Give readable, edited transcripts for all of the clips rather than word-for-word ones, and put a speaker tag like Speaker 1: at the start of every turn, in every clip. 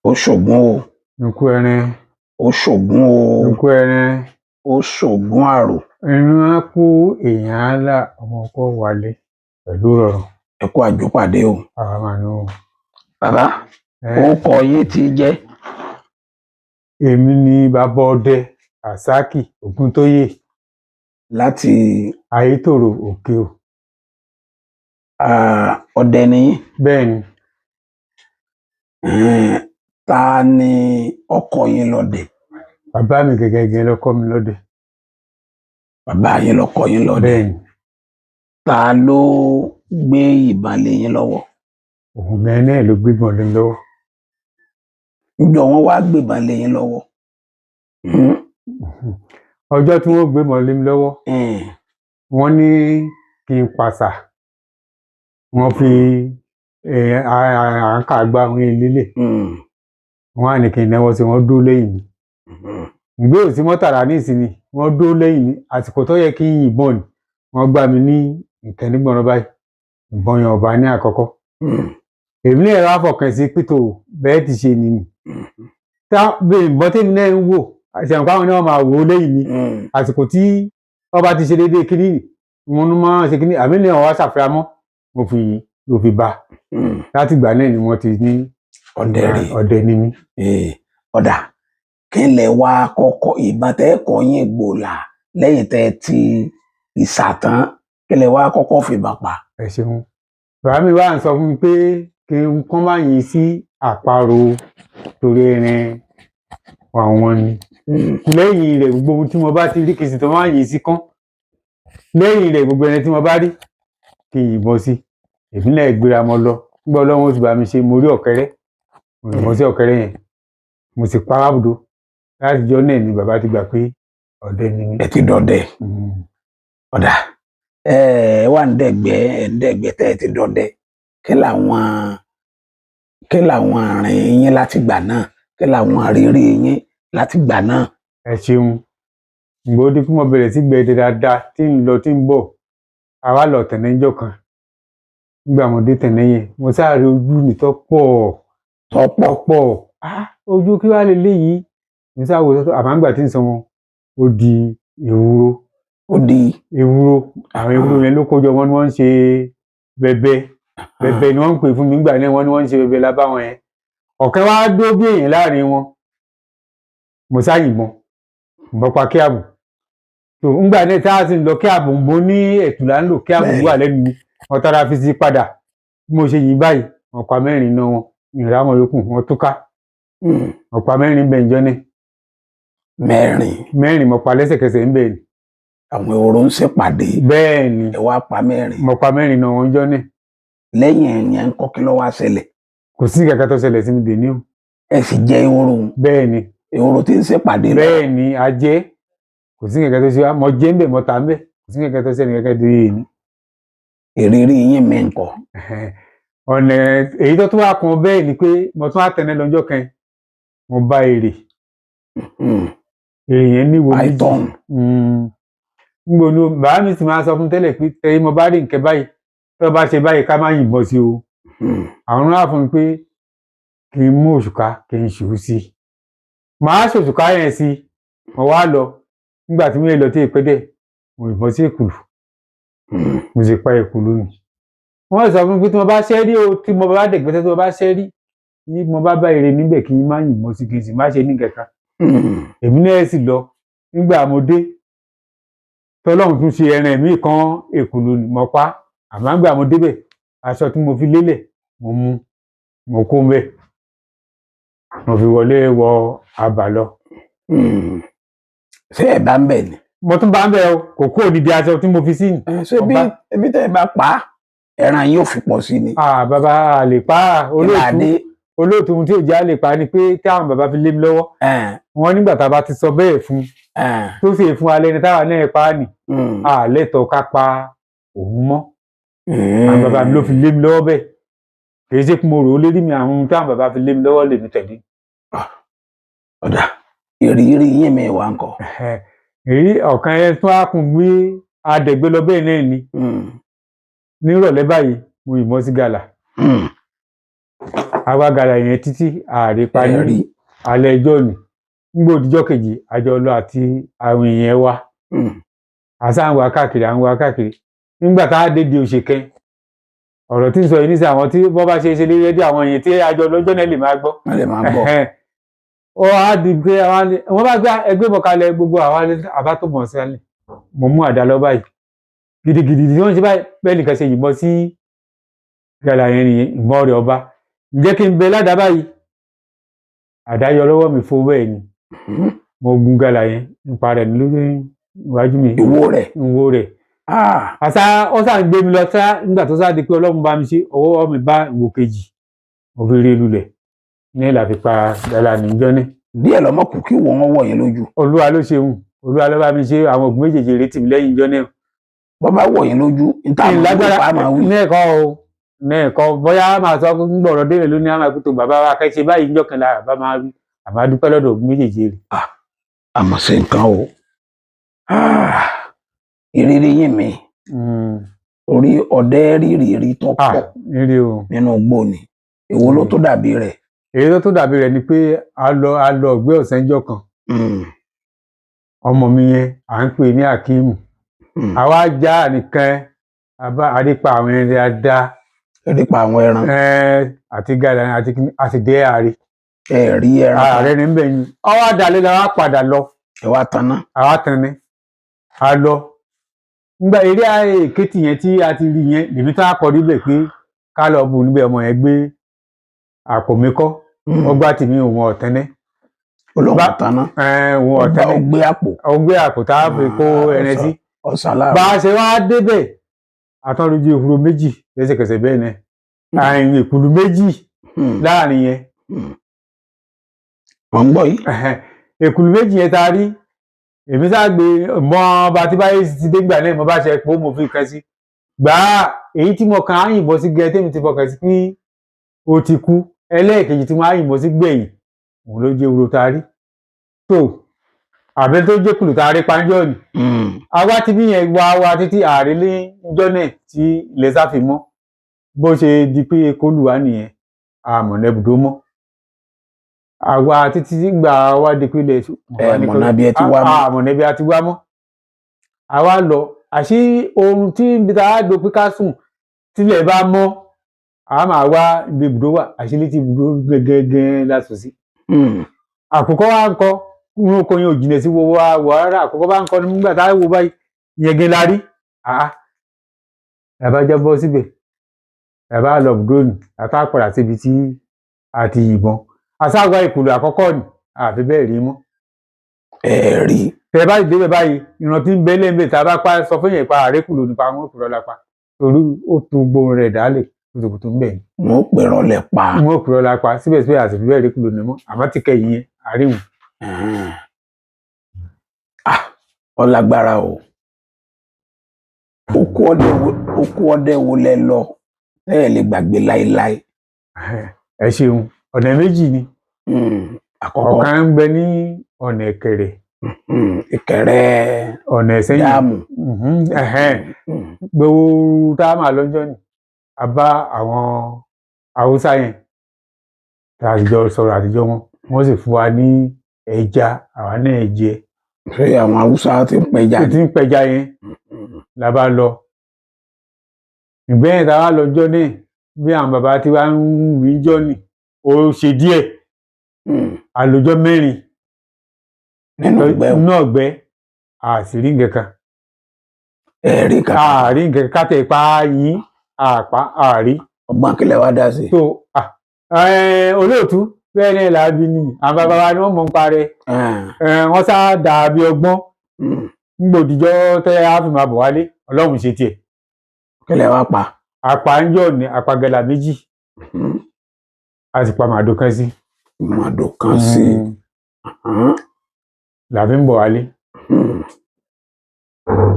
Speaker 1: ó ṣògùn o,
Speaker 2: ikú ẹran,
Speaker 1: ó ṣògùn o,
Speaker 2: ikú ẹran,
Speaker 1: ó ṣògùn àrò.
Speaker 2: inú á kú èèyàn á là ọmọ ọkọ wálé pẹ̀lú rọrùn.
Speaker 1: Ẹ kú àjọpàdé o.
Speaker 2: Àwa máa nù.
Speaker 1: Bàbá, ó kọ yín tí jẹ́.
Speaker 2: Èmi ni bàbá ọdẹ Àsákì Ògúntóyè
Speaker 1: Láti
Speaker 2: Ayétòrò Òkè o.
Speaker 1: Ọdẹ ni yín.
Speaker 2: Bẹ́ẹ̀ ni.
Speaker 1: Ta ni ọkọ yín lọ́dẹ?
Speaker 2: Bàbá mi gẹ́gẹ́ ló kọ́ mi lọ́dẹ.
Speaker 1: Bàbá yín ló kọ́ yín lọ́dẹ.
Speaker 2: Bẹ́ẹ̀ ni.
Speaker 1: Ta ló gbé ìbọn lé yín lọ́wọ́?
Speaker 2: Òun gan náà ló gbé ìbọn lé mi lọ́wọ́.
Speaker 1: Ǹjọ́ wọ́n wá gbé ìbọn lé yín lọ́wọ́?
Speaker 2: Ọjọ́ tí wọ́n gbé ìbọn lé mi lọ́wọ́, wọ́n ní kí n pàṣà. Wọ́n fi àǹkà gba àwọn ìlélẹ̀. Wọ́n á ní kí n náwó sí wọn dúró lẹ́yìn mi. Ìgbé òsì mọ́tàrà ní ìsinmi, wọ́n dúró lẹ́yìn mi. Àsìkò tó yẹ kí n yìnbọn ni wọ́n gbá mi ní ìkẹ́nígbọ̀nrán báyìí. Ìbọn yẹn ọ̀bá ní àkọ́kọ́. Èmi náà wá fọkàn sí pító bẹ́ẹ̀ ti ṣe nìyí. Ìbọn tèmi náà ń wò, àṣẹ̀wọ̀n káwọn ni wọ́n máa wò ó lẹ́yìn mi. Àsìkò tí ọba ti ṣe déédéé kíní wọn máa ṣe kíní àmì ní ọwọ́ ṣàfihàn mọ́ mo fi bá. Láti ìgbà náà ni wọ́n ti ní ọdẹ ni mí.
Speaker 1: Ọ̀dà kí lẹ wá kọ́kọ́ ìbọn tẹ́ kọ́ yín gbòòlà lẹ́yìn tẹ́ ti ìsàtán kí lẹ wá kọ́kọ́ fìbọn pa?
Speaker 2: Ẹ ṣeun. Bàbá mi wá ń sọ fún mi pé kí n kọ́ máa yìn sí àparò torí ẹran àwọn ni. Lẹ́yìn rẹ̀ gbogbo ohun tí mo bá ti rí kì í sì tó máa yìn sí kán. Lẹ́yìn rẹ̀ gbogbo ẹni tí mo bá rí kí n yìnbọn sí. Èmi náà gbéra mọ́ lọ. Nígbà Ọlọ́run ti bá mi ṣe mo rí ọ̀kẹ́rẹ́. Mo yìnbọn sí ọ̀kẹ́rẹ́ yẹn. Mo sì pa ábùdó. Láti jọ́ náà ni bàbá ti gbà pé ọdẹ ni mí.
Speaker 1: Ẹ ti dọdẹ. Ọ̀dà wà ń dẹ̀gbẹ́ tẹ́ ẹ ti dọdẹ. Kí làwọn àrìn yín láti gbà náà? Kí làwọn àrírí yín láti gbà náà?
Speaker 2: Ẹ ṣeun. Ìgbòdì kí mo bẹ̀rẹ̀ sí gbẹ̀dẹ̀ dáadáa tí ń lọ tí ń bọ̀. Àwa lọ tẹ̀lé ńjọ́ kan. Nígbà mo dé tẹ̀lé yẹn, mo sáré ojú mi tó pọ̀. Ojú kí wàá lélẹ́yìí. Mo sáré wo sọ́tọ̀ àmàǹgbà tí ń sọ wọn. Ó di ewúro. Àwọn ewúro yẹn ló kójọ wọn ni wọ́n ń ṣe bẹ̀bẹ̀ ni wọ́n ń pè fún mi nígbà náà wọ́n ni wọ́n ń ṣe bẹ̀bẹ̀ lábáwọn yẹn. Ọ̀kan wá dó bí èèyàn láàrin wọn. Mo sá yìnbọn. Ìbọn pa kí àbò. Nígbà náà tá a sì ń lọ kí àbò ń bó ní ẹ̀tùlá ń lò kí àbò wà lẹ́nu mi. Wọ́n tara fi sí padà. Bí mo ṣe yìn báyìí, wọ́n pa mẹ́rin náà wọn. Ìrà wọn yòókù wọn túká. Wọ́n pa mẹ́rin bẹ́ẹ̀ ńjọ́ náà. Mẹ́rin mo pa lẹ́sẹ̀kẹsẹ̀ ń bẹ́ẹ̀ ni.
Speaker 1: Àwọn ehoro ń ṣèpàdé.
Speaker 2: Bẹ́ẹ̀ ni.
Speaker 1: Ẹ wá pa mẹ́rin.
Speaker 2: Mo pa mẹ́rin náà wọn ńjọ́ náà.
Speaker 1: Lẹ́yìn ẹ̀yìn ń kọ́ kí ló wá ṣẹlẹ̀?
Speaker 2: Kò sí nǹkan tó ṣẹlẹ̀ sí mi dè ní o.
Speaker 1: Ẹ sì jẹ ehoro.
Speaker 2: Bẹ́ẹ̀ ni.
Speaker 1: Ehoro tí ń ṣèpàdé lọ.
Speaker 2: Bẹ́ẹ̀ ni a jẹ. Kò sí nǹkan tó ṣe wá. Mo jẹ́ ń bẹ̀ mo ta ń bẹ̀. Kò sí nǹkan tó ṣẹlẹ̀ nǹkan dé èyí.
Speaker 1: Ìrírí yín mi ń kọ́.
Speaker 2: Ọ̀nà èyí tó tún wá kan bẹ́ẹ̀ ni pé mo tún wá tẹ̀lé lọ́jọ́ kan. Mo bá èrè. Èrè yẹn ní wo méjì.
Speaker 1: Python.
Speaker 2: Ngbòno bàbá mi sì máa sọ fún tẹ́lẹ̀ pé tẹ́yìn mo bá rí nǹkan báyìí tó bá ṣe báyìí ká má yìnbọn sí o. Àwọn náà fún mi pé kí n mú òṣùká kí n ṣù ú sí. Màá ṣòṣùká yẹn sí. Mo wá lọ. Nígbà tí mo lè lọ tí èpè dẹ̀, mo yìnbọn sí èkùlù. Mo sì pa èkùlù nù. Wọ́n sọ fún mi pé tí mo bá ṣẹ́ rí o tí mo bá dẹ̀gbẹ́sẹ̀ tí mo bá ṣẹ́ rí tí mo bá bá èrè níbẹ̀ kí n má yìnbọn sí kí n sì má ṣe ní kankan. Èmi náà sì lọ. Nígbà mo dé tọ́lọ́run tún ṣe ẹran ẹ̀mí kan èkùlù ni mo pa. Àmọ́ nígbà mo débẹ̀ aṣọ tí mo fi lélẹ̀ mo kó mbẹ̀. Mo fi wọlé wọ abà lọ.
Speaker 1: Ṣé ẹ bá ń bẹ̀ ni?
Speaker 2: Mo tún bá ń bẹ̀ o kò kó odidi aṣọ tí mo fi sí ni.
Speaker 1: Ṣé ebi tẹ́ ẹ bá pa ẹran yóò fi pọ̀ sí ni?
Speaker 2: Bàbá a lè pa olóòtú tí ò já lè pa ni pé tí àwọn bàbá fi lé mi lọ́wọ́. Wọ́n nígbà tá a bá ti sọ bẹ́ẹ̀ fún tó sì fún alẹ́ ní táwa náà pa á nì. Lẹ́tọ̀ọ́ ká pa òun mọ́. Àwọn bàbá mi ló fi lé mi lọ́wọ́ bẹ́ẹ̀. Kì í ṣe kí mo rò ó lérí mi àwọn ohun tí àwọn bàbá fi lé mi lọ́wọ́ lè mi tẹ̀lé.
Speaker 1: Ọ̀dà ìrírí yín mi wà ń kọ́.
Speaker 2: Èyí ọ̀kan yẹn tún á kún gbé adẹ̀gbẹ́ lọ bẹ́ẹ̀ náà ni. Nírọ̀lẹ́ báyìí mo yìnbọn sí gàlà. àwa gàlà yẹn títí ààrẹ parí
Speaker 1: ẹ̀rí.
Speaker 2: alẹ́ ẹjọ́ ni nígbà òdìjọ́ kejì àjọ lọ àti àwọn èèyàn wa àṣà ń wá káàkiri nígbà tá a dédé òṣèkẹ́ ọ̀rọ̀ tí ń sọ yìí nísìnyí àwọn tí wọ́n bá ṣe lé rédíò àwọn èèyàn tí àjọ lọ́jọ́ náà lè máa gbọ́.
Speaker 1: wọ́n lè máa gbọ́.
Speaker 2: ó á di pé wọ́n bá gbé ẹgbẹ́ mọ̀kálẹ̀ gbogbo àbá tó mọ̀ sí alẹ́ mo mú àdá lọ báyìí gidigidi tí wọ́n ṣe báyìí bẹ́ẹ̀ nìkan ṣe yìnbọn sí gàlà yẹn nìyẹn ìmọ̀ rẹ̀ ọba ǹjẹ́ kí n bẹ ládàá báyìí àdá yọ lọ́wọ́ mi fún bẹ́ẹ̀ ni mo gun gàlà yẹn nípa rẹ̀ lórí iwájú mi ìwo rẹ̀ àṣà ọ̀sà ń gbé mi lọ sá nígbà tó sá di pé ọlọ́run bá mi ṣe ọwọ́ mi bá ìwò kejì mo fi rí lulẹ̀ ní ìlà fi pa gàlà níjọ́ ní.
Speaker 1: díẹ̀ lọ́mọ kù kí wọ́n wọ̀ yẹn lójú.
Speaker 2: olúwa ló ṣeun olúwa ló bá mi ṣe àwọn ògùn méjèèjì retí mi lẹ́yìn ìjọ náà.
Speaker 1: bọ́ bá wọ̀ yẹn lójú níta àwọn
Speaker 2: nẹ́ẹ̀kọ́ bóyá máa sọ gbọ̀rọ̀ délé lónìí àmà ìkútó bàbá wa kẹ́sẹ̀ báyìí níjọ́ kan lára bá máa rí àmà dúpẹ́ lọ́dọ̀ ògùn méjèèjì rẹ̀.
Speaker 1: àmọ́ ṣe nǹkan o ìrírí yín mi orí ọdẹ rírì tó pọ̀ nínú igbó ni èwo ló tó dàbí rẹ̀.
Speaker 2: èyí tó dàbí rẹ̀ ni pé a lọ ọgbẹ́ ọ̀sánjọ́ kan ọmọ mi yẹn à ń pè ní Akeem àwa já nìkan àrípa àwọn ẹran dáadáa.
Speaker 1: àrípa àwọn ẹran.
Speaker 2: àti gàdá àti dé àárẹ̀.
Speaker 1: rí ẹran.
Speaker 2: ààrẹ ní bẹ́ẹ̀ ni ọwọ́ àdàlẹ́ la wá padà lọ.
Speaker 1: ẹ wá tanná.
Speaker 2: àwa tanná a lọ nígbà eré èkìtì yẹn tí a ti rí yẹn lèmi tó akọ níbẹ̀ pé ká lọ bù níbẹ̀ ọmọ yẹn gbé àpò mi kọ́ ọgbà tèmi òun ọ̀tẹ́nẹ́.
Speaker 1: olóhùn àtàná.
Speaker 2: òun ọ̀tẹ́nẹ́ ọgbẹ́ àpò tá a fi kó ẹran sí. bá a ṣe wá débẹ̀ àtọ́rọ̀jú èkúrú méjì lẹ́sẹ̀kẹsẹ̀ bẹ́ẹ̀ náà àìrìn èkúrú méjì láàrin yẹn.
Speaker 1: wọ́n ń gbọ́ yìí.
Speaker 2: èkúrú méjì yẹn ta rí èmi sáàgbé mọ bá ti báyé ti dé gbà náà mo bá ṣe pé mo fi kan sí gbà á èyí tí mo kàn á yìnbọn sí gẹ tèmi ti fọkàn sí pé ó ti kú ẹlẹ́ẹ̀kejì tí mo á yìnbọn sí gbẹ̀yìn òun ló jẹ́ ewúro ta rí tó àbẹ tó jẹ́ kùlù ta rí panjọ́ ni àwa ti bí yẹn wá títí ààrẹ lé níjọ́ náà tí ilẹ̀ sáfì mọ́ bó ṣe di pé kólùwà nìyẹn àmọ̀nẹ́bùdó mọ́ àwa títí gbà wá di pé ilẹ̀
Speaker 1: mọ̀nàbí ẹ ti wá mọ́.
Speaker 2: àmọ̀nẹ́bí a ti wá mọ́ àwa lọ àṣì ohun tí ibi tá a do pé ká sùn tílẹ̀ bá mọ́ a máa wá ibi ibùdó wà àṣírí tí ibùdó gẹ́gẹ́ lásù sí. àkùkọ wa ń kọ inú oko yẹn ò jìnà sí wo rárá àkùkọ bá ń kọ nígbà tá a wo báyìí yẹn gẹ́ la rí yàbá jẹ́ bọ́ síbẹ̀ yàbá lọ ibùdó ni àtà padà síbi tí a ti yìnbọn aṣáájú ìkùlù àkọ́kọ́ ni àfi bẹ́ẹ̀ rí mọ́.
Speaker 1: rí.
Speaker 2: tẹ bá débẹ̀ báyìí ìran tí ń bẹ lẹ́ńbẹ̀ tá a bá pa sọ fún yẹn pa àrékùlù nípa àwọn òkúrọ̀ lápá torí ó tu gbóhùn rẹ̀ dálẹ̀ kùtùkùtù ń bẹ̀ ni.
Speaker 1: wọ́n pèrọ̀ lẹ̀ pa.
Speaker 2: wọ́n pèrọ̀ lápá síbẹ̀síbẹ̀ àti bẹ́ẹ̀ rékùlù ni mọ́ àmọ́ ti kẹ́yìn yẹn àríwù.
Speaker 1: ọlágbára o okú ọdẹ wo lẹ lọ ẹ lè gbàgbé láéláé.
Speaker 2: ẹ ṣeun ọ̀nà méjì ni ọ̀kan ń bẹ ní ọ̀nà Ìkẹrẹ ọ̀nà Ìsẹ́yìn
Speaker 1: dáàmù
Speaker 2: gbogbo tá a máa lọ́jọ́ ni a bá àwọn Haúsá yẹn tá a jọ sọ̀rọ̀ àtijọ́ wọ́n sì fún wa ní ẹja àwa náà jẹ.
Speaker 1: ṣé àwọn Haúsá ti ń pẹja ni.
Speaker 2: ti ń pẹja yẹn la bá lọ ìgbẹ́yìn tá a wá lọ́jọ́ náà bí àwọn bàbá tí wàá ń rí jọ ni ó ṣe díẹ̀ àlòjọ mẹ́rin nínú ọ̀gbẹ́ àṣírí nǹkan
Speaker 1: ẹ̀rí kan
Speaker 2: àárí nǹkan kátẹ pa yín àpá àárí.
Speaker 1: ọgbọ́n kílẹ̀ wá dá sí.
Speaker 2: tó olóòtú bẹ́ẹ̀ náà làábi ni àwọn bàbá wa ni wọ́n mọ̀ ń parẹ́ wọ́n sá dàbí ọgbọ́n gbòdìjọ́ tẹ́ a fi máa bọ̀ wálé ọlọ́run ṣe tiẹ̀.
Speaker 1: kílẹ̀ wá pa.
Speaker 2: àpá ń jọ ní àpagẹ́là méjì a sì pa màdó kan sí.
Speaker 1: màdó kan sí.
Speaker 2: làbí ń bọ̀ wálé.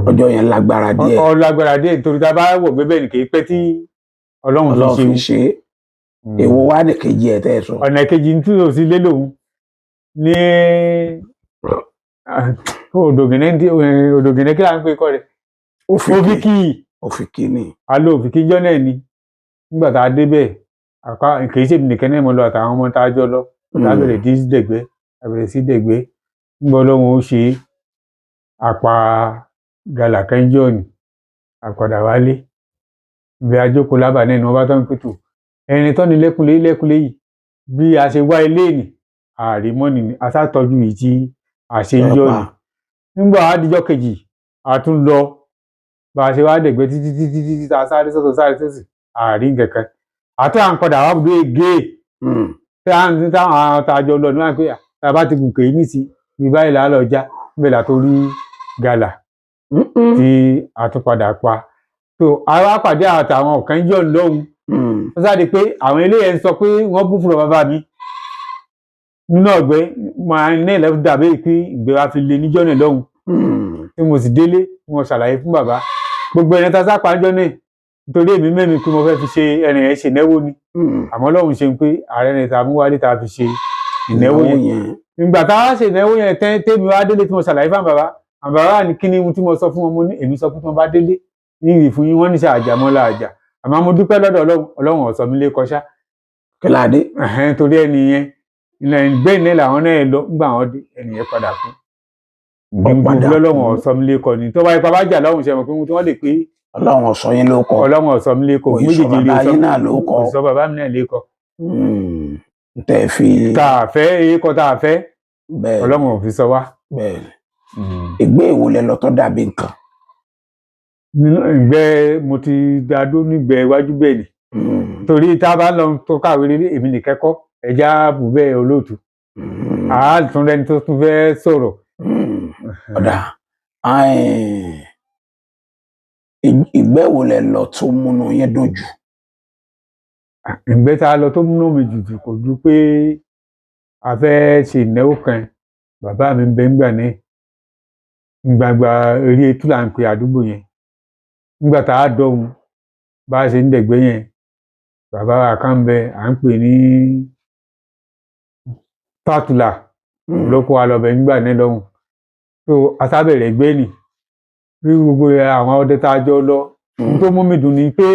Speaker 1: ọjọ́ yẹn lágbára díẹ̀.
Speaker 2: ó lágbára díẹ̀ nítorí tá a bá wò gbé bẹ́ẹ̀ ni kì í pẹ́ tí ọlọ́run fi ṣe.
Speaker 1: èwo wá ní kejì ẹ̀ tẹ́ ẹ sọ.
Speaker 2: ọ̀nà kejì tí o sì lé lòun ní òdògìnẹ́ kí là ń pè kọ́ rẹ̀. òfìkì
Speaker 1: òfìkì ni.
Speaker 2: a lo òfìkì jọ́ náà ni nígbà tá a débẹ̀ kì í ṣèmi nìkan náà mo lọ àtàwọn ọmọ tá a jọ lọ lábẹ̀rẹ̀ tí dẹ̀gbẹ́ àbẹ̀rẹ̀ sí dẹ̀gbẹ́ nígbà Ọlọ́run ó ṣe àpá gàlà kẹ́ńjọ́ọ̀nì àpàdà wálé ibi àjókòó lábà náà ni wọ́n bá tán pẹ̀tù ẹni tán ni lẹ́kùnlé yìí bí a ṣe wá ilé nì àrímọ́nì ni aṣátọ́jú yìí tí a ṣe ń jọ ni nígbà àdìjọ́ kejì a tún lọ bá a ṣe wá dẹ̀gbẹ́ títí tá a sáré sọ́tọ̀ sáré sọ́sì àárín kẹ̀kẹ́ àti à ń padà wá bùdó ege tí táwọn àtàjọ lọ ní wọn pé tá a bá ti gùn kéyìn sí bí báyìí là á lọ já níbẹ̀ là tó rí gàlà tí a tún padà pa tó ara pàdé àtàwọn ọ̀kan jọ lọ́hùn wọ́n sáré pé àwọn eléyẹn sọ pé wọ́n bú fúnra bàbá mi nínú ọ̀gbẹ́ máa ní ẹ̀lẹ́fù dàbí pé ìgbé wa fi lé níjọ́ náà lọ́hùn tí mo sì délé tí mo ṣàlàyé fún bàbá gbogbo ẹ̀rẹ́ ta sápá níjọ́ náà nítorí èmi mẹ́mi pé mo fẹ́ fi ṣe ẹ̀rìn ẹ̀ ṣe ìnáwó ni àmọ́ Ọlọ́run ṣe pé ààrẹ rẹ̀ ta mú wálé ta fi ṣe ìnáwó yẹn ìgbà tá a ṣe ìnáwó yẹn tẹ́mi wá délé tí mo ṣàlàyé fún bàbá àbàbá ní kíní tí mo sọ fún wọn mo ní èmi sọ pé tí wọ́n bá délé ní ìrì fún yín wọ́n ní ṣe àjàmọ́lá àjà àmọ́ mo dúpẹ́ lọ́dọ̀ Ọlọ́run ọ̀sọ́ mi lé kọṣá
Speaker 1: kíláàdé
Speaker 2: torí ẹni yẹn bẹ́ẹ̀ ní làwọn náà lọ gbà wọ́n dé ẹni yẹn padà kú gbogbo Ọlọ́run ọ̀sọ́ mi lé kọ ni tó bá ipa bá jà lọ́hùn ṣe mọ̀ pé tí wọ́n lè pé
Speaker 1: Ọlọ́run ọ̀sọ́ yín ló kọ
Speaker 2: Ọlọ́run ọ̀sọ́ mi lé kọ
Speaker 1: méjèèjì
Speaker 2: sọ bàbá mi náà lé kọ
Speaker 1: tẹ́ fi
Speaker 2: tá a fẹ́ èyí kọ tá a fẹ́ Ọlọ́run ò fi sọ wá.
Speaker 1: ìgbé ìwòlẹ̀ lọ tó dàbí nǹkan
Speaker 2: ìgbẹ́ mo ti dádó nígbẹ́ iwájú bẹ́ẹ̀ ni torí tá a bá lọ tó kàwé rí èmi nìkẹ́kọ́ ẹja bùbẹ́ olóòtú àátúndẹ́ni tó tún fẹ́ sọ̀rọ̀.
Speaker 1: ọ̀dà ìgbẹ́ ìwòlẹ̀ lọ tó múnú yẹn dùn jù.
Speaker 2: ìgbẹ́ tá a lọ tó múnú mi jù kò ju pé a fẹ́ ṣe ìnáwó kan bàbá mi ń bẹ ńgbà náà gbàgbà eré etú là ń pe àdúgbò yẹn nígbà tá a dọ̀hún bá a ṣe ń dẹ̀gbẹ́ yẹn bàbá wa kan bẹ à ń pè ní pátùlà lóko alọ́bẹ̀ nígbà náà lọ́hùn tó asábẹ̀rẹ̀ gbé nì bí gbogbo àwọn ọdẹ tá a jọ lọ tó mú mi dùn ní pé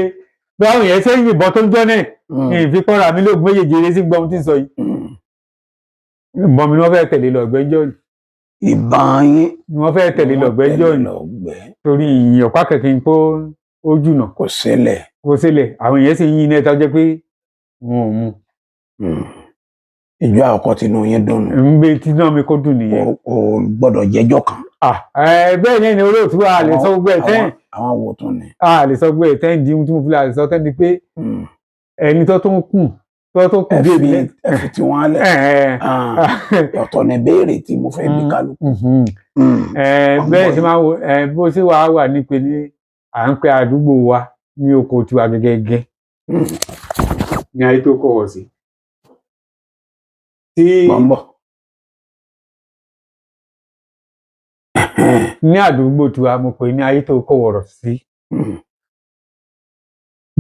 Speaker 2: bí àwọn yẹn ṣe ń yìnbọn tó ń jọ náà ní ìfikọ́ra mi lóògùn méjèèjì eré sí gbọ́n tí ń sọ yìí ìbọn mi ni wọ́n fẹ́ tẹ̀lé lọ́gbẹ́jọ́ ni.
Speaker 1: ìbọn yín
Speaker 2: ni wọ́n fẹ́ tẹ̀lé lọ́gbẹ́jọ́ ni torí ìyìn ọ̀pá kẹ̀kẹ́ pé ó jùnà
Speaker 1: kò ṣẹlẹ̀
Speaker 2: àwọn èèyàn sì ń yin iná ẹ̀ta jẹ́ pé wọn ò mú.
Speaker 1: ìjọ àkọ́kọ́ tinú yín dùn nù.
Speaker 2: ń gbé tí náà mi kó dùn nìyẹn.
Speaker 1: o gbọ́dọ̀ jẹ́jọ́ kan.
Speaker 2: bẹ́ẹ̀ ni olóòtú a lè sọ gbogbo ẹ̀ tẹ́yìn.
Speaker 1: àwọn wo tún ni.
Speaker 2: a lè sọ gbogbo ẹ̀ tẹ́yìn dín tí mo fi lè sọ tẹ́ni pé ẹni tó tún kù bí èmi.
Speaker 1: ẹ fi tí wọ́n á lẹ̀. ọ̀tọ̀ ni béèrè tí mo fẹ́ bí kálukú.
Speaker 2: bẹ́ẹ̀ ṣe máa wo bó ṣe wàá wà ní pé ní à ń pe àdúgbò wa ní oko tiwa gẹ́gẹ́ ní ayé tó kọ̀wọ̀ sí. ní àdúgbò tiwa mo pè ní ayé tó kọ̀wọ̀rọ̀ sí.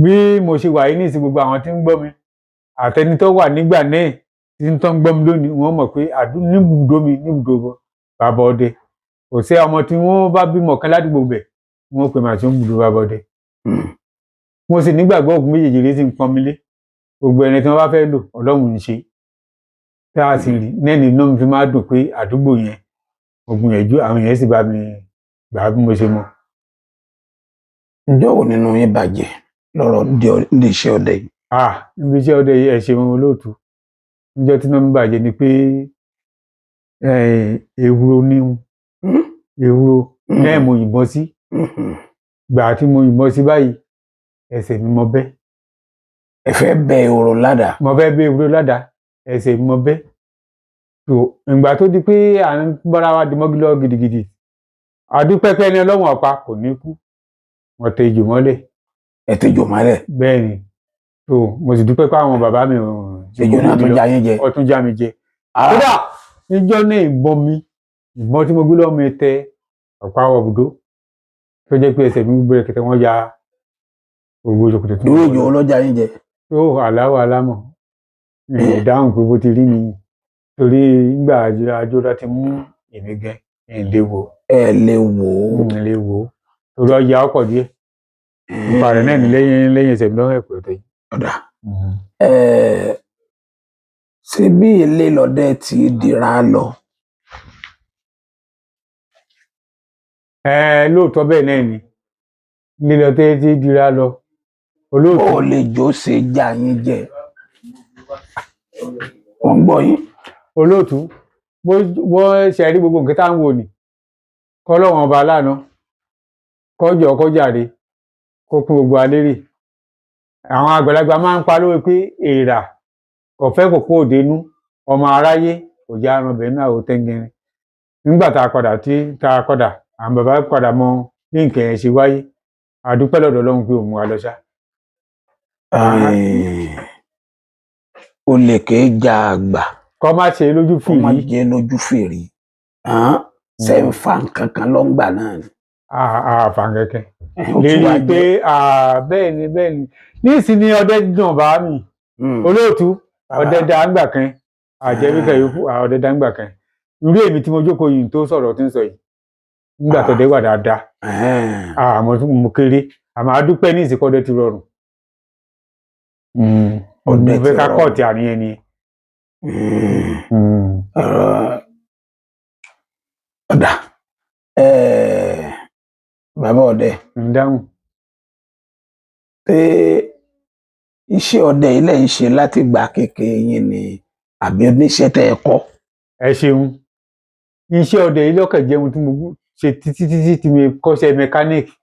Speaker 2: bí mo ṣe wà yìí ní ìsìn gbogbo àwọn tí ń gbọ́ mi àtẹni tó wà nígbà náà tí ń tán gbọ́ mi lónìí wọ́n mọ̀ pé níbùdó bàbá ọdẹ kò sí ọmọ tí wọ́n bá bímọ kan ládùúgbò bẹ̀ wọ́n pè màá tí ó ń bùdó bàbá ọdẹ. mo sì nígbàgbọ́ ògùn méjèèjì lé sí ń pọn mi lé gbogbo ẹni tí wọ́n bá fẹ́ lò Ọlọ́run ń ṣe tá a sì rí nẹ́ẹ̀ni inú mi fi máa dùn pé àdúgbò yẹn ògùn yẹn ju àwọn yẹn sì bá mi gbà bí mo ṣe mọ̀.
Speaker 1: ǹjọ́ wo nínú yín bàjẹ́ lọ́rọ̀ ní iṣẹ́ ọdẹ yìí.
Speaker 2: níbi iṣẹ́ ọdẹ yìí ẹ ṣeun olóòtú níjọ́ tí náà ń bàjẹ́ ni pé ewúro náà mo yìnbọn sí gbà tí mo yìnbọn sí báyìí ẹsẹ̀ mi mọ bẹ́.
Speaker 1: ẹ fẹ́ bẹ ehoro ládàá.
Speaker 2: mo fẹ́ bẹ ehoro ládàá ẹsẹ̀ mi mọ bẹ́. tó ìgbà tó di pé à ń bára wa di mọ́gí lọ́wọ́ gidigidi àdúpẹ́pẹ́ ní Ọlọ́run ọ̀pá kò ní kú wọ́n tẹ ejò mọ́lẹ̀.
Speaker 1: ẹ tẹ ejò mọ́lẹ̀.
Speaker 2: bẹ́ẹ̀ ni tó mo sì dúpẹ́ pé àwọn bàbá mi
Speaker 1: ejò náà tún já yín jẹ.
Speaker 2: ó tún já mi jẹ. kódà níjọ́ náà ìbọn tí mo gbé lọ́wọ́ mi tẹ ọ̀pá ọ̀bùdó tó jẹ́ pé ẹsẹ̀ mi gbogbo rẹ̀ kẹtẹ wọ́n ya gbogbo ìṣòkòtò.
Speaker 1: irú ejò ọlọ́jà yín jẹ.
Speaker 2: ó aláwọ̀ alámọ̀ ìdáhùn pé bó ti rí mi torí nígbà àjọ láti mú èmi gan lè wò.
Speaker 1: ẹ lè wò ó.
Speaker 2: lè wò ó torí ọjà ọ̀pọ̀ díẹ̀ nípa rẹ̀ náà ní lẹ́yìn ẹsẹ̀ mi lọ́wọ́ ẹ̀pẹ̀ tẹ̀yìn.
Speaker 1: ọ̀dà ṣé bí ilé lọdẹ ti dira lọ.
Speaker 2: Lóòótọ́ bẹ́ẹ̀ náà ni lílọ tẹ́ tí dira lọ olóòtú.
Speaker 1: Ó lè jó ṣe já yín jẹ. Wọ́n gbọ́ yín.
Speaker 2: Olóòtú wọ́n ṣe rí gbogbo nǹkan tá ń wò ní kọ́lọ́wọ́n ọba aláàánú kọjọ kọjàre kó kún gbogbo alérè. Àwọn àgbàlagbà máa ń pa lówe pé èèrà kò fẹ́ kò kó òdenu ọmọ aráyé kò já aràn bẹ́ẹ̀ náà ò tẹ́ngẹrin. Nígbà tá a padà àwọn bàbá padà mọ bí nǹkan ẹ̀ ṣe wáyé a dúpẹ́ lọ́dọ̀ Ọlọ́run pé òun wá lọ ṣá.
Speaker 1: Olè kì í ja àgbà.
Speaker 2: Kọ́ má ṣe lójú fìrí.
Speaker 1: Kọ́ má jẹ́ lójú fìrí. Ṣé ń fa nǹkan kan lọ́ngbà náà ni.
Speaker 2: Àfà kẹ̀kẹ́. Lérí pé bẹ́ẹ̀ ni nísìnyí ọdẹ dùn bá mi olóòtú ọdẹ dáńgbà kan àjẹbíkẹ́ yòókù ọdẹ dáńgbà kan irú èmi tí mo jókòó yìí tó sọ̀rọ̀ tí ń sọ yìí nígbà tó dé wà dáadáa mo kéré àmọ́ a dúpẹ́ ní ìsìnkú ọdẹ ti rọrùn. Ọdẹ ti rọrùn. Mo fẹ́ ká kọ́ọ̀tì àárín ẹni.
Speaker 1: Ọ̀dà bàbá ọdẹ.
Speaker 2: ń dáhùn.
Speaker 1: Pé iṣẹ́ ọdẹ ilé ń ṣe láti gbà kékeré yín ni àbí oníṣẹ́ tẹ́ ẹ kọ́.
Speaker 2: Ẹ ṣeun iṣẹ́ ọdẹ ilé ọkọ̀ jẹun tí mo ṣe títí tí mo kọ́ṣẹ́ mẹkáníìkì.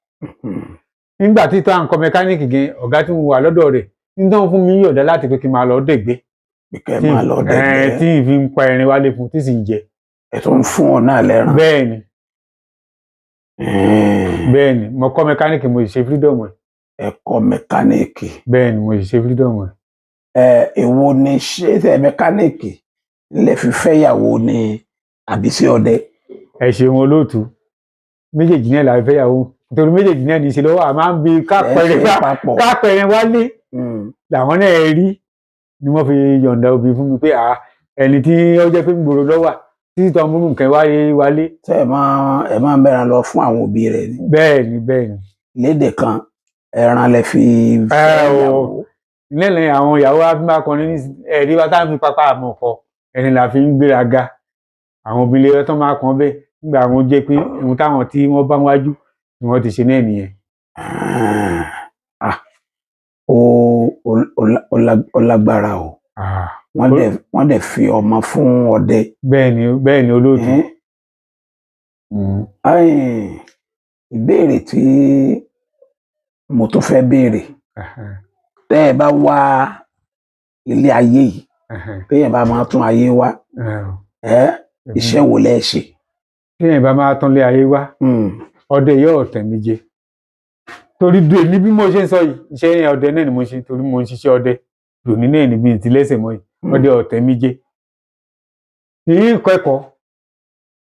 Speaker 2: Nígbà tí tá à ń kọ́ mẹkáníìkì gan ọ̀gá tí mo wà lọ́dọ̀ rẹ̀ nítorí fún mi yọ̀dá láti pé kí n máa lọ dẹ̀gbẹ́.
Speaker 1: Kẹ́ máa lọ dẹ̀gbẹ́.
Speaker 2: Tí n fi ń pa ẹrin wálé fún tí sì ń jẹ.
Speaker 1: Ẹ tó ń fún ọ náà lẹ́ran.
Speaker 2: Bẹ́ẹ̀ni bẹ́ẹ̀ni mo kọ́ mẹkáníìkì mo sì ṣe freedom ẹ̀.
Speaker 1: Ẹ kọ́ mẹkáníìkì.
Speaker 2: Bẹ́ẹ̀ni mo sì ṣe freedom ẹ̀.
Speaker 1: Èwo ni ṣe mẹkáníìkì lè fi fẹ́yàwó ni àbí sí ọdẹ.
Speaker 2: Ẹ ṣeun olóòtú méjèèjì náà la fẹ́yàwó nítorí méjèèjì náà ní í ṣe lọ́wọ́ a máa ń bi kápẹ̀rẹ̀ wálé làwọn náà rí ni wọ́n fi yọ̀ǹda obì fún mi pé ẹni tí ó jẹ́ pé gbòòrò lọ́wọ́ títí tó ń múlù nǹkan wálé.
Speaker 1: Ṣé ẹ máa ń bẹ̀rẹ̀ lọ fún àwọn òbí rẹ̀ ni.
Speaker 2: Bẹ́ẹ̀ni.
Speaker 1: Lédè kan ẹran lẹ fi fẹ́yàwó.
Speaker 2: Nílẹ̀ àwọn ìyàwó abímákọrin ní ẹ̀rí wa táwọn fi pápá àmọ́ ọkọ ẹni là fi ń gbéraga àwọn obìnrin rẹ tó máa kàn bẹ́ẹ̀ nígbà àwọn jẹ́ pé ohun táwọn tí wọ́n bá wájú ni wọ́n ti ṣe náà nìyẹn.
Speaker 1: Ó lágbára o. Wọ́n dẹ̀ fi ọmọ fún ọdẹ.
Speaker 2: Bẹ́ẹ̀ni olóòtú.
Speaker 1: Ìbéèrè tí mo tún fẹ́ béèrè tẹ́ ẹ bá wá ilé ayé yìí téèyàn bá máa tún ayé wá iṣẹ́ wo lẹ ṣe.
Speaker 2: Téèyàn bá máa tún lé ayé wá ọdẹ yóò tẹ̀ mí jẹ torí ní bí mo ṣe ń sọ yìí iṣẹ́ ọdẹ náà ni mo ṣe torí mo ń ṣiṣẹ́ ọdẹ lónìí náà níbi ìtìlẹ́sẹ̀ mọ́ yìí ọdẹ ọ̀tẹ̀ mí jẹ. Yìí ń kọ́ ẹ̀kọ́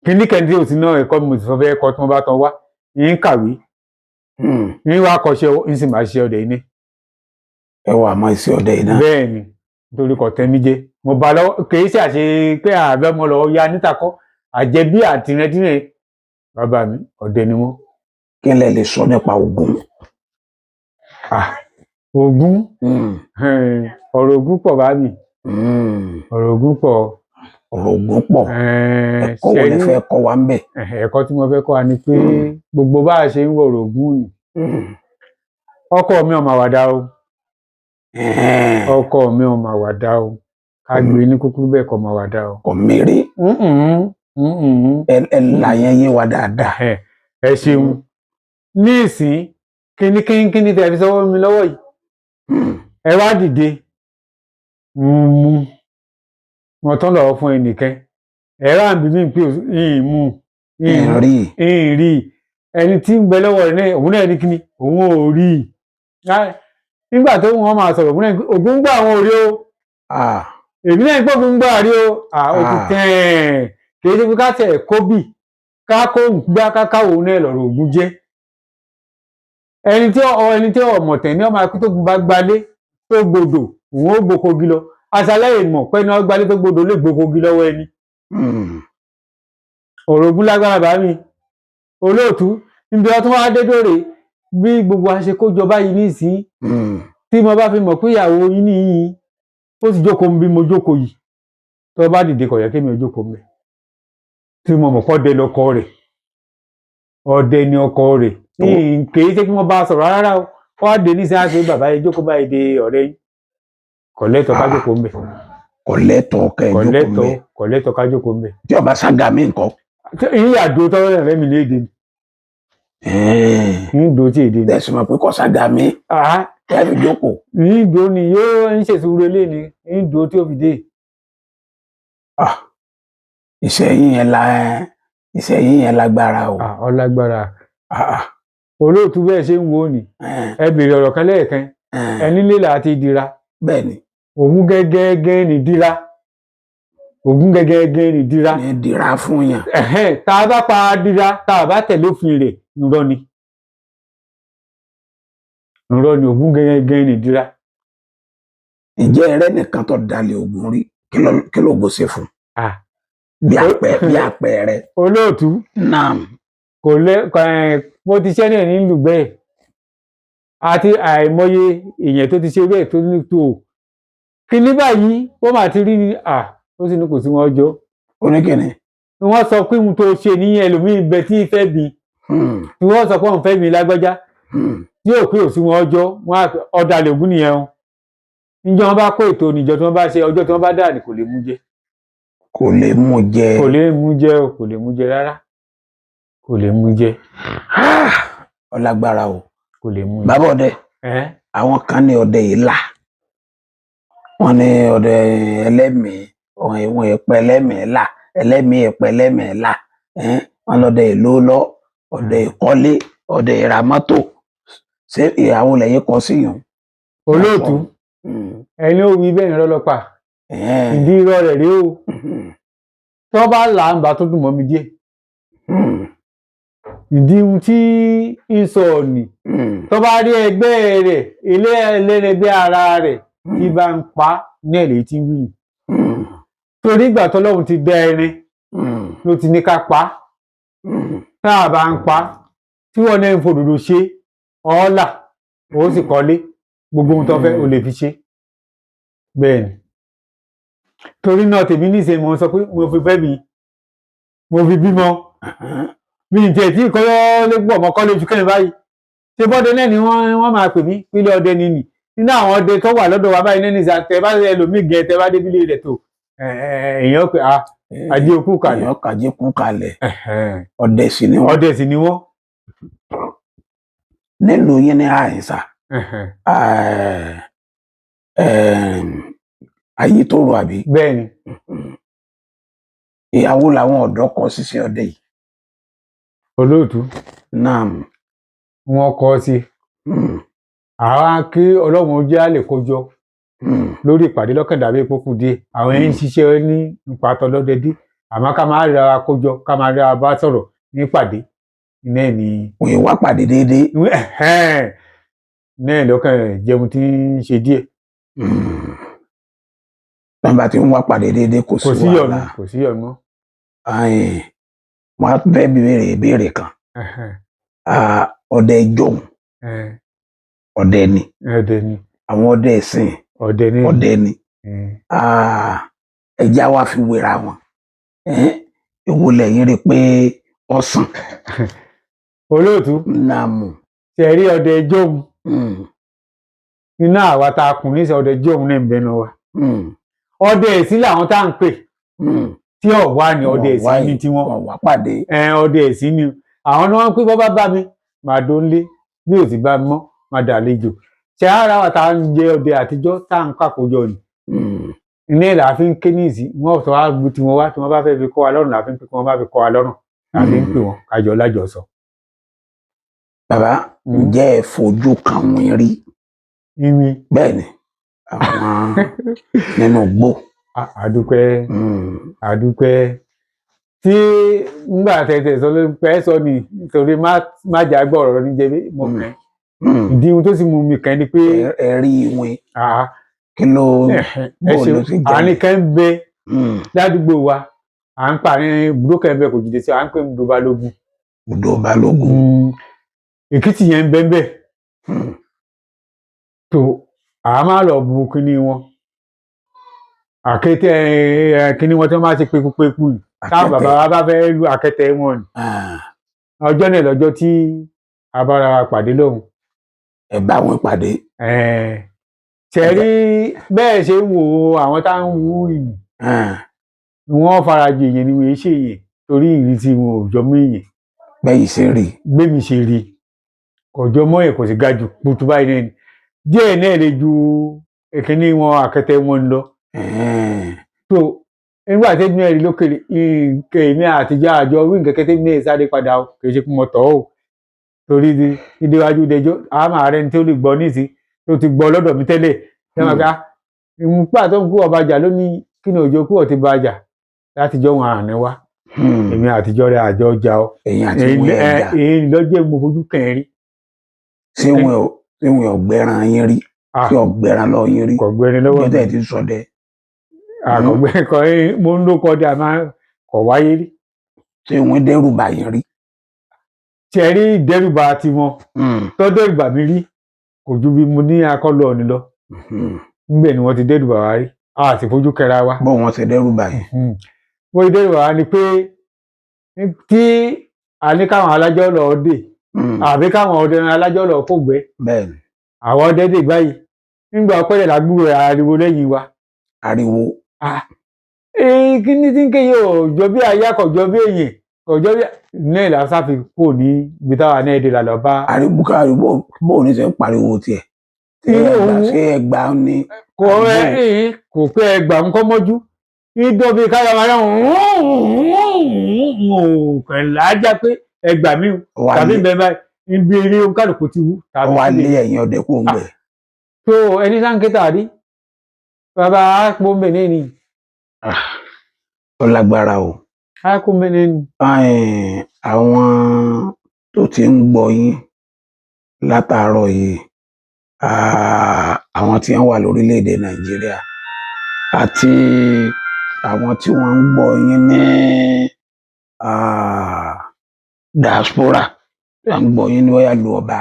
Speaker 2: kíní kẹ́ni tí ò sí náà ẹ̀kọ́ mi sọ fẹ́ ẹ̀kọ́ tí wọ́n bá tán wá yìí ń kàwé yìí wá kọ́ṣẹ́ ń sì máa ṣe ọdẹ yìí ní.
Speaker 1: Ẹ wà máa ṣe ọdẹ yìí náà.
Speaker 2: Bẹ́ẹ̀ni nítorí kò tẹ́ mí jẹ mo bá lọ́wọ́ kì í ṣe àṣe pé àbẹ́ mo lọ ya nítakọ́ àjẹbí àtìrẹ́tìrẹ́ bàbá mi ọdẹ ni wọ́n.
Speaker 1: Kí lẹ lè sọ nípa Ògún.
Speaker 2: Ògún ọ̀rọ̀ Ògún pọ̀ bá mi ọ̀rọ̀ Ògún pọ̀.
Speaker 1: Ọ̀rọ̀ Ògún pọ̀ ẹ̀kọ́ wo lẹ fẹ́ kọ́ wa ń bẹ̀.
Speaker 2: Ẹ̀kọ́ tí mo fẹ́ kọ́ wa ni pé gbogbo bá a ṣe ń wọ̀rọ̀ Ògún ni ọkọ mi ò máa wàdà o ọkọ mi ò máa wàdà o ká gbé ní kúkúrú bẹ́ẹ̀ kọ́ máa wàdà o.
Speaker 1: Kò mérè ẹ là yẹn yé wa dáadáa.
Speaker 2: Ẹ ṣeun ní ìsín kíní tẹ́ fi sọ́wọ́ mi lọ́wọ́ yìí ẹ wá dìde mo tán lọ́wọ́ fún ẹnìkan ẹ rà ń bí mi pé ìrì ẹni tí ń bẹ lọ́wọ́ rẹ̀ náà òun náà ní kíní òun ò rí nígbà tó wọ́n máa sọ̀rọ̀ òun náà Ògún gbà àwọn òrí o èmi náà ń pọ̀ Ògún gbà rí o ó ti tẹ̀ kì í ṣe pé ká tẹ̀ kóbì ká kó gbá kákáwò náà lọ́rọ̀ Ògún jẹ́ ẹni tí ọmọọ̀tẹ̀ ní ọmọ akú tó bá gbalé tó gbòdò òun ó gbòkogi lọ aṣálẹ̀ ìmọ̀ pé ní wọ́n gbalé tó gbòdò lè gbòkogi lọ́wọ́ ẹni. Ọ̀rọ̀ Ògún lágbára bá mi olóòtú níbi ọtún wá dé dòrè bí gbogbo àṣẹ kó jọba yìí nísìnyí tí mo bá fi mọ̀ pé ìyàwó yín nìyí ó sì jókòó bí mo jókòó yìí tó bá dìde kò yẹ kí mi ò jókòó mẹ́ tí mo mọ̀ pọ́ ọdẹ lọkọ rẹ̀ ọdẹ ni ọkọ rẹ̀ kìí ṣe kí wọ́n bá sọ̀rọ̀ rárá o wọ́n á dé ní sí àṣẹ bàbá yẹn jókòó báyìí de ọ̀rẹ́ yín kò lẹ́tọ̀ọ́ ká jókòó mẹ́
Speaker 1: kò lẹ́tọ̀ọ́ ká jókòó mẹ́
Speaker 2: kò lẹ́tọ̀ọ́ ká jókòó mẹ́.
Speaker 1: tí ọba ságà mí nǹkan.
Speaker 2: ìyá àdó tọ́wọ́ rẹ̀ mi léde ni. ń do tí èdè ni.
Speaker 1: tẹ̀sí mọ̀ pé kò ságà mí. ẹ fi jókòó.
Speaker 2: ń do ni yóò ń ṣèṣúró lé ni ń do tí ó fi dé.
Speaker 1: iṣẹ́ yín yẹn lágbára o.
Speaker 2: ọ lágbára. olóòtú bẹ́ẹ̀ ṣe ń wo ni ẹ béèrè ọ̀rọ̀ kan lẹ́ẹ̀kan ẹni lílà àti ìdíra.
Speaker 1: bẹ́ẹ̀ni.
Speaker 2: òun gẹ́gẹ́ ní ìdíra. ògún gẹ́gẹ́ ní ìdíra.
Speaker 1: ní ìdíra fún yàn.
Speaker 2: tá a bá pa dira tá a bá tẹ̀lé òfin rẹ̀ nírọ́ ni. nírọ́ ni ògún gẹ́gẹ́ ní ìdíra.
Speaker 1: ǹjẹ́ ẹrẹ́ nìkan tó dalẹ̀ ògún rí kí ló gbó ṣe fún. bí àpẹẹrẹ.
Speaker 2: olóòtú.
Speaker 1: naam.
Speaker 2: kò lẹ mo ti ṣẹ́ náà nílùú bẹ́ẹ̀ àti àìmọye èèyàn tó ti ṣe bẹ́ẹ̀ tó ní tó kíní báyìí wọ́n máa ti rí ni ó sì ní kò sí wọn jọ.
Speaker 1: oníkìní.
Speaker 2: wọ́n sọ pé ohun tó ṣe ní ẹlòmíín bẹ tí ìfẹ́ bí tí wọ́n sọ pé òun fẹ́ mi lágbájá tí yóò pé òsì wọn ọjọ́ wọn ọ̀dàlẹ̀ ògún nìyẹn o níjọ́ wọn bá kó ètò níjọ́ tí wọ́n bá ṣe ọjọ́ tí wọ́n bá dà ní kò lè mú jẹ.
Speaker 1: kò lè mú jẹ.
Speaker 2: kò lè mú jẹ o kò lè mú jẹ rárá kò lè mú jẹ.
Speaker 1: ọlágbára o.
Speaker 2: kò lè mú jẹ.
Speaker 1: bàbá ọdẹ àwọn kan ní ọdẹ yìí là wọn ní ọdẹ ẹlẹ́mìí ìwọn ìpẹ ẹlẹ́mìí là ẹlẹ́mìí ìpẹ ẹlẹ́mìí là wọn lọdẹ ìlú lọ ọdẹ ìkọ́lé ọdẹ ìràmọ́tò ṣé ìyàwó lẹ́yìn kọ sí yàn.
Speaker 2: olóòtú ẹni ó wí bẹ́ẹ̀ ni rọ́lọ́pàá ìdí irọ́ rẹ̀ rí o tó bá là ń bá tó dùn mọ́ mi díẹ̀ ìdí ohun tí ń sọ ọ̀nì tó bá rí ẹgbẹ́ rẹ̀ ilé ẹlẹ́rẹ̀ẹ́gbẹ́ ara rẹ̀ tí bá ń pa ní ẹ̀lẹ́ tí wí torí ìgbà tọ́lọ́run ti dá ẹrin ló ti ní ká pa tá a bá ń pa tí wọ́n náà ń fòdòdó ṣe ọ́ọ́là ó sì kọ́lé gbogbo ohun tó fẹ́ o lè fi ṣe bẹ́ẹ̀ ni torí náà tèmi níṣe mo sọ pé mo fi fẹ́ mi mo fi bímọ mi ì tẹ̀ tí kọ́ lé pọ̀ mọ́ kọ́lé ju kẹ́yìn báyìí ṣé bọ́dẹ náà ni wọ́n máa pè mí pílẹ̀ ọdẹ nìyí nínú àwọn ọdẹ tó wà lọ́dọ̀ wa báyìí nínú ìsà tẹ bá ẹlòmíì gẹ tẹ bá débílé rẹ̀ tó èèyàn pé ajé okú kalẹ̀.
Speaker 1: èèyàn kàjé kú kalẹ̀ ọdẹ sì ni wọ́n.
Speaker 2: ọdẹ sì ni wọ́n.
Speaker 1: nílùú yín ní àìsà ayé tó rọ àbí.
Speaker 2: bẹ́ẹ̀ni.
Speaker 1: ìyàwó làwọn ọ̀dọ́ kọ ṣiṣẹ́ ọdẹ yìí.
Speaker 2: olóòtú.
Speaker 1: naam.
Speaker 2: wọ́n kọ sí. àwa kí ọlọ́run jẹ́ àlè kójọ lórí ìpàdé lọ́kàn dàbí epo kù díẹ̀ àwọn ẹni ṣiṣẹ́ ní nípa tọlọ́dẹ dé àmọ́ ká máa rí ara kójọ ká máa rí ara bá sọ̀rọ̀ nípàdé iná ẹ̀ ní.
Speaker 1: òye wá pàdé déédéé.
Speaker 2: náà lọ́kàn jẹun tí ń ṣe díẹ̀.
Speaker 1: tọ́ba tí ń wá pàdé déédéé kò sí wàhálà.
Speaker 2: kò sí yọ̀nù.
Speaker 1: wọ́n á fẹ́ béèrè ìbéèrè kan ọdẹ ìjọhún ọdẹ ni àwọn ọdẹ ìsìn ọdẹ ni ẹjá wa fi wéra wọn èwo lẹ́yìn rí pé ọsàn.
Speaker 2: olóòtú
Speaker 1: nàmú.
Speaker 2: ṣe rí ọdẹ ìjọhún iná àwa tá a kùn ní ọdẹ ìjọhún náà ń bẹnu wa ọdẹ ìsìn làwọn tá à ń pè tí ọwá ni ọdẹ ìsìn ní tiwọn
Speaker 1: ọwá pàdé
Speaker 2: ọdẹ ìsìn ni àwọn ni wọn ń pè bọ́ bá mi màá dónlé bí ò sì bá mọ́ máa dàlejò ṣe ara wa tá à ń jẹ ọdẹ àtijọ́ tá à ń kàkójọ ni iná ìlà fi ń ké ní ìsìn wọn sọ wá gbé tiwọn wá tí wọn bá fẹ́ fi kọ́ wa lọ́rùn láfi ń pè kí wọn bá fi kọ́ wa lọ́rùn láfi ń pè wọn kájọ lájọ sọ.
Speaker 1: bàbá ǹjẹ́ ẹ fojú kan wọn rí.
Speaker 2: ìwìn.
Speaker 1: bẹ́ẹ̀ ni àwọn nínú gbó.
Speaker 2: àdúpẹ́ àdúpẹ́ tí ngbà tẹ̀tẹ̀ sọ ló pẹ́ sọ ni nítorí má jà gbọ́ ọ̀rọ̀ níjẹ́ mo kàn ìdí ohun tó sì mú mi kàn ni pé.
Speaker 1: ẹ rí ìwìn kí ló bó ló ti jẹ́.
Speaker 2: àníkàn ń bẹ ládùúgbò wa à ń parí ibùdó kan bẹ kò jìde sí à ń pè ibùdó balógun.
Speaker 1: ibùdó balógun.
Speaker 2: èkìtì yẹn ń bẹ ń bẹ tó àá máa lọ bu kíní wọn àkété kíní wọn tí wọ́n máa ti pekupeku yìí táwọn bàbá wa bá fẹ́ lu àkété wọn ni ọjọ́ náà lọ́jọ́ tí a bára wa pàdé lọ́hùn.
Speaker 1: ẹ bá wọn pàdé.
Speaker 2: ṣẹ̀rí bẹ́ẹ̀ ṣe ń wo àwọn tá ń wú ìyìn wọ́n farajì èèyàn ni wọ́n ṣe èèyàn torí ìrísí wọn ò jọ mọ́ èèyàn.
Speaker 1: bẹ́yìí ṣe rí.
Speaker 2: gbémi ṣe rí kò jọ mọ́ ẹ̀ kò sì ga jù putu báyìí náà ni díẹ̀ náà lè ju ìkíní wọn àkété wọn lọ. so nígbà tí èmi náà rí lókèrè nǹkan èmi àtijọ́ àjọ wí nǹkan kẹ́tẹ́ mi náà sáré padà kì í ṣe pé mo tọ̀ ọ́ torí ìdíwájú ìdẹjọ́ àmọ́ ààrẹ ní tó lè gbọ́ nísìí tó ti gbọ́ lọ́dọ̀ mi tẹ́lẹ̀ ṣẹ́wọ̀n ìmúpá tó ń kú ọbàjà ló ní kí ni òjò kú ọ̀tí bàjà láti jọ wọn àná wá èmi àtijọ́ rẹ̀ àjọ ọjà ọ èyí lọ́jọ́ mo fojú kẹrin.
Speaker 1: ṣé wọn ọ̀gbẹ́ran yín rí ṣé ọ̀gbẹ́ran lọ yín rí
Speaker 2: kọ̀gbẹ́rin lọ́wọ́ mi
Speaker 1: jọ́tẹ̀ ti sọdẹ.
Speaker 2: àkọ́gbẹ́rin kan mo ń lókọ́ dé àmọ́ kọ̀ wáyé rí.
Speaker 1: ṣé wọn dẹ́rù bà yín rí.
Speaker 2: ṣe rí ìdẹ́rùbà tiwọn tó dẹ́rùbà mi rí kò ju bí mo ní akọ́lù ọ̀nì lọ níbẹ̀ ni wọ́n ti dẹ́rùbà wá rí a sì fojú kẹra wa.
Speaker 1: bọ́ wọn ṣe dẹ́rùbà yìí.
Speaker 2: wọ́n ti dẹ́rùbà wá ni pé tí a ní káwọn alájọ́ lọ dé àbí káwọn ọdẹ alájọ́ lọ kó gbẹ àwọn ọdẹ dè báyìí nígbà ọpẹ́lẹ̀ lágbúrò ariwo lẹ́yìn wa.
Speaker 1: ariwo.
Speaker 2: kí ni tí ń ké yóò jọ bí aya kò jọ bí èèyàn ọjọ́ náà la sáfi kò ní ibi táwa náà dé la lọ bá.
Speaker 1: àríbùkà àríbò bó ní ṣe ń pariwo tiẹ̀. ṣé ẹgbà ni.
Speaker 2: kò pé ẹgbà ń kọ́ mọ́jú nítorí káyọ̀ máa ń kẹ̀lá ajá pé ẹgbà mi tàbí bẹ́ẹ̀ báyìí ibi eré kálukú ti wú.
Speaker 1: wà á lé ẹ̀yìn ọdẹ kó ń bẹ̀.
Speaker 2: tó ẹni sáńkétà rí bàbá àpòmẹ náà ni.
Speaker 1: ó lágbára o. àwọn tó ti ń gbọ́ yín látàárọ̀ yìí àwọn tí wọ́n wà lórílẹ̀‐èdè Nàìjíríà àti àwọn tí wọ́n ń gbọ́ yín ní diaspora tí wọ́n ń gbọ́ yín ní wọ́yà lu ọba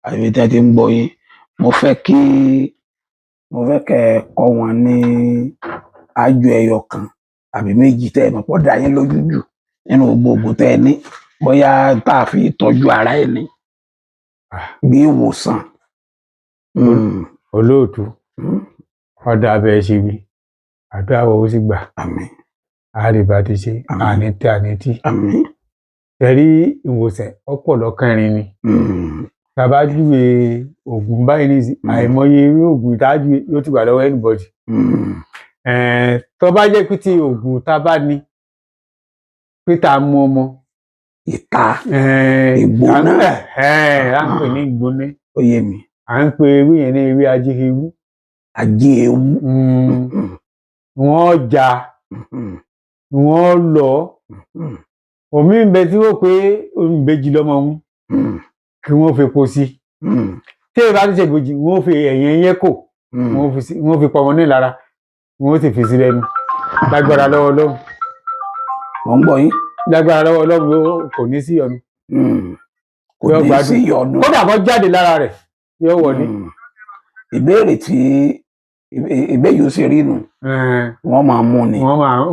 Speaker 1: àbí tí wọ́n ti ń gbọ́ yín mo fẹ́ kẹ́ ẹ kọ́ wọn ní àjò ẹyọ kan àbí méjì tẹ́ ẹ mọ̀ pọ̀ dá yín lójú jù nínú gbogbo tẹ́ ẹ ní bóyá tá a fi tọ́jú ara ẹ ní bí ìwòsàn.
Speaker 2: olóòtú ọdọ abẹ ṣe bí àdúrà wo sì gbà àríbá ti ṣe ànítí ànítí tẹrí ìwòsàn ọpọlọ kẹrin ni tàbájúwe oògùn báyìí ní àìmọye irú oògùn ìtajú yóò ti gbà lọ́wọ́ anybody tó bá jẹ́ pé tí oògùn tá a bá ní pé tá a mú ọmọ
Speaker 1: ìta ìgbóná
Speaker 2: à ń pè ní ìgbóná
Speaker 1: ó yé mi
Speaker 2: à ń pè ewé yẹn ní ewé ajéhewú.
Speaker 1: ajéhewú.
Speaker 2: wọ́n já wọ́n lọ omi ń bẹ tí wọ́n pé ìbejì lọ́mọ ń kí wọ́n fi epo sí tí èèyàn bá ti ṣe ìbejì wọ́n fi ẹ̀yìn ẹyẹ kò wọ́n fi pọ̀ wọn ní lára wọ́n sì fi sí lẹ́nu lágbára lọ́wọ́ Ọlọ́run.
Speaker 1: wọ́n ń gbọ́ yín.
Speaker 2: lágbára lọ́wọ́ Ọlọ́run kò ní sí ìyọnu.
Speaker 1: kò ní sí ìyọnu.
Speaker 2: kódà kó jáde lára rẹ̀ yóò wọlé.
Speaker 1: ìbéèrè tí ìbéyìí ó ṣe rí nù wọ́n máa mú ni.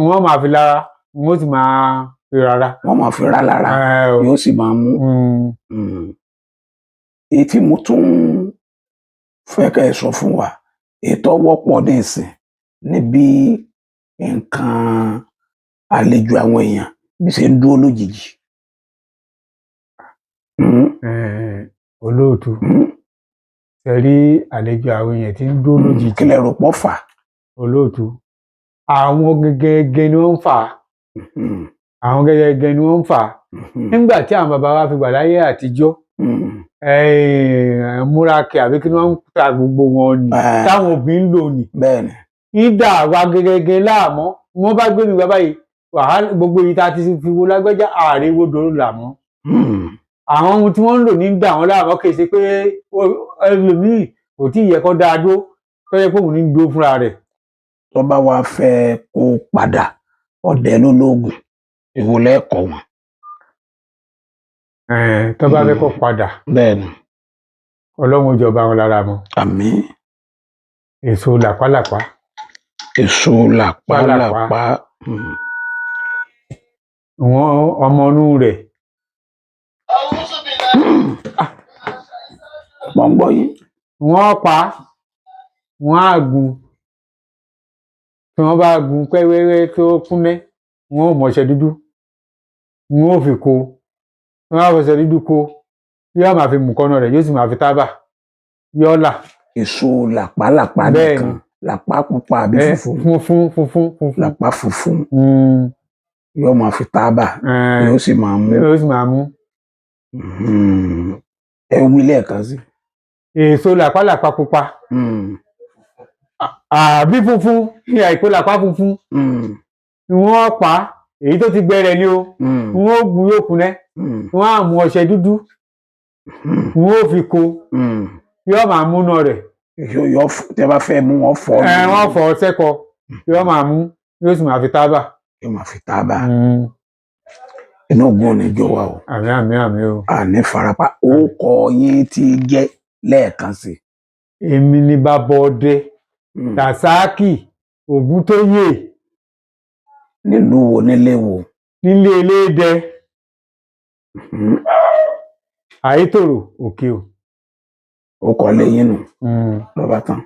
Speaker 2: wọ́n máa fi lára wọ́n sì máa fi rárá.
Speaker 1: wọ́n máa fi rá lára yóò sì máa mú. èyí tí mo tún fẹ́ kẹ́ ẹ sọ fún wa ètò wọ́pọ̀ ní ìsìn níbi nǹkan àlejò àwọn èèyàn bí ṣe ń dúró lójijì.
Speaker 2: olóòtú ṣe rí àlejò àwọn èèyàn tí ń dúró lójijì.
Speaker 1: kí lẹ rò pọ̀ fà.
Speaker 2: olóòtú àwọn gẹ́gẹ́ ni wọ́n ń fà á. àwọn gẹ́gẹ́ ni wọ́n ń fà á. nígbà tí àwọn bàbá wa fi wà láyé àtijọ́ múrakẹ àbí kí wọ́n ń ta gbogbo wọn ni táwọn obìnrin lò ní. ìdá wa gẹ́gẹ́ láàmú wọ́n bá gbé mi bàbá yìí wàhálà gbogbo yìí tá a ti fi wo lágbájá ààrẹ wo dòrò làmú. àwọn ohun tí wọ́n ń lò ní dà wọ́n láàmú kì í ṣe pé ẹlòmíì kò tí ì yẹ kó dáa dó tó yẹ kó òun ní dó fúnra rẹ̀.
Speaker 1: tó bá wàá fẹ́ kó padà ọdẹ lólógùn ìwọlẹ ẹ̀kọ́ wọn.
Speaker 2: tó bá fẹ́ kó padà.
Speaker 1: bẹ́ẹ̀ni.
Speaker 2: Ọlọ́run ó jọba wọn lára mọ́.
Speaker 1: àmín.
Speaker 2: èso làpálàpá.
Speaker 1: Èso làpálàpá.
Speaker 2: Wọ́n ọmọ inú rẹ̀.
Speaker 1: Mo ń gbọ́ yín.
Speaker 2: Wọ́n pa á, wọ́n á gún. Tí wọ́n bá gún pẹ́wẹ́wẹ́ tó kúnná, wọ́n ó mọṣẹ dúdú, wọ́n ó fi kó. Tí wọ́n bá fọṣẹ dúdú kó, yóò máa fi mú kọ́nà rẹ̀, yóò sì máa fi tábà, yóò là.
Speaker 1: Èso làpálàpá nìkan. Làpá pupa àbí funfun?
Speaker 2: Funfun.
Speaker 1: Làpá funfun. Yóò máa fi tábà, yóò sì máa mú.
Speaker 2: Yóò sì máa mú.
Speaker 1: Ẹ wí lẹ́ẹ̀kan sí.
Speaker 2: Èso làpálàpá pupa. Àbí funfun ní àìkó làpá funfun. Wọ́n pa á, èyí tó ti gbẹrẹ ni o. Wọ́n ó gún yóò kúnná. Wọ́n á mú ọṣẹ dúdú. Wọ́n ó fi kó. Yóò máa múná rẹ̀.
Speaker 1: Tẹ́ bá fẹ́ mú wọn fọ́.
Speaker 2: Wọ́n fọ́ sẹ́kọ. Yóò máa mú, yóò sì máa fi tábà.
Speaker 1: Yóò máa fi tábà. Inú ògùn ò ní jó wa o.
Speaker 2: Àmín o.
Speaker 1: Àní farapa. Ó kọ yín tí jẹ́ lẹ́ẹ̀kan sí.
Speaker 2: Èmi ni bàbá ọdẹ. Dàsáàkì Ògúntóyè.
Speaker 1: Nílùú wo nílé wo?
Speaker 2: Nílé Elédè. Ayétòrò Òkè o.
Speaker 1: Ó kọ lẹ́yìn nù. Lọ́ba tán.